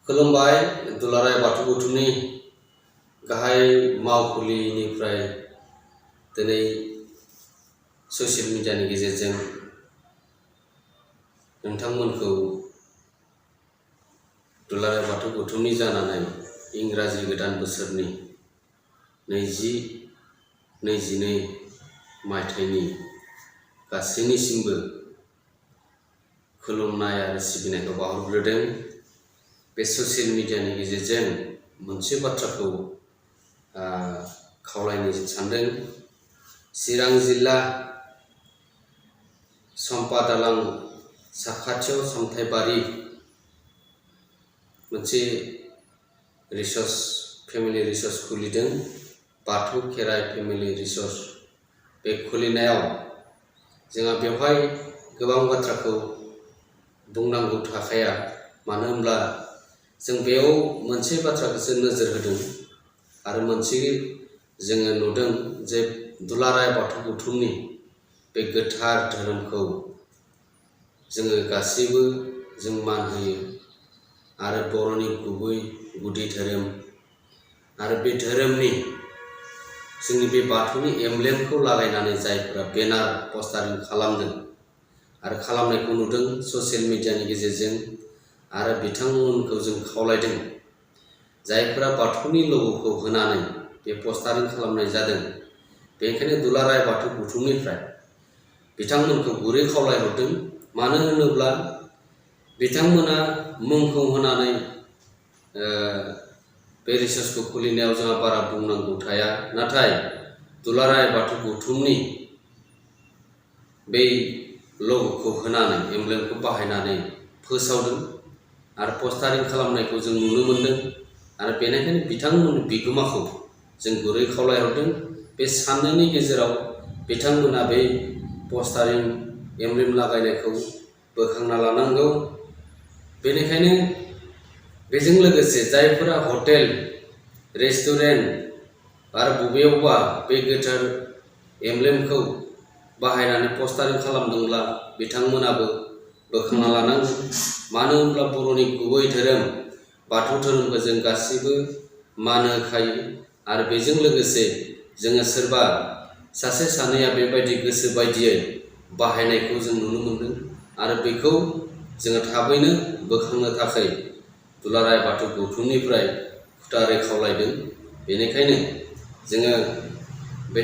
खुलुमबाय दुलाराय बाथौ गौथुमनि गाहाय मावखुलिनिफ्राय दिनै ससियेल मिडियानि गेजेरजों नोंथांमोनखौ दुलाराय बाथौ गौथुमनि जानानै इंराजि गोदान बोसोरनि 2022 मायथाइनि गासैनिसिमबो खुलुमनाय आरो सिबिनायखौ बावहरग्रोदों। बे ससियेल मिडियानि गेजेरजों मोनसे बाथ्राखौ खावलायनो सानदों। चिरां जिल्ला सम्पा दालां साखाथियाव सामथाइबारि मोनसे फेमिलि रिसर्स खुलिदों, बाथौ खेराइ फेमिलि रिसर्स। बे खुलिनायाव जोंहा बेवहाय गोबां बाथ्राखौ बुंनांगौ थाखाया, मानो होनब्ला जों बेयाव मोनसे बाथ्राखौसो नोजोर होदों आरो मोनसे जोङो नुदों जे दुलाराय बाथौ गौथुमनि बे गोथार धोरोमखौ जोङो गासैबो जों मान होयो आरो बर'नि गुबै गुदि धोरोम आरो बे धोरोमनि जोंनि बे बाथौनि एमब्लेमखौ लागायनानै जायफोरा बेनार पस्टारिं खालामदों आरो खालामनायखौ नुदों ससियेल मिडियानि गेजेरजों, आरो बिथांमोनखौ जों खावलायदों जायफोरा बाथौनि ल'ग'खौ होनानै बे पस्टारिं खालामनाय जादों, बेनिखायनो दुलाराय बाथौ गौथुमनिफ्राय बिथांमोनखौ गुरै खावलायहरदों। मानो होनोब्ला बिथांमोना मुंखौ होनानै बे रिसर्सखौ खुलिनायाव जोंहा बारा बुंनांगौ थाया, नाथाय दुलाराय बाथौ गौथुमनि बै ल'ग'खौ होनानै एमब्लेमखौ बाहायनानै फोसावदों आरो पस्टारिं खालामनायखौ जों नुनो मोनदों। आरो बेनिखायनो बिथांमोननि बिगोमाखौ जों गुरै खावलायहरदों, बे साननैनि गेजेराव बिथांमोना बै पस्टारिं एमब्लेम लागायनायखौ बोखांना लानांगौ। बेनिखायनो बेजों लोगोसे जायफोरा हटेल, रेस्टुरेन्ट आरो बबेयावबा बे गोथार एमब्लेमखौ बाहायनानै पस्टारिं खालामदोंब्ला बिथांमोनाबो बोखांना लानांगौ। मानो होनब्ला बर'नि गुबै धोरोम बाथौ धोरोमखौ जों गासैबो मान होखायो आरो बेजों लोगोसे जोङो सोरबा सासे सानैया बेबायदि गोसो बायदियै बाहायनायखौ जों नुनो मोनदों आरो बेखौ जोङो थाबैनो बोखांनो थाखाय दुलाराय बाथौ गौथुमनिफ्राय खुथारै खावलायदों। बेनिखायनो जोङो बे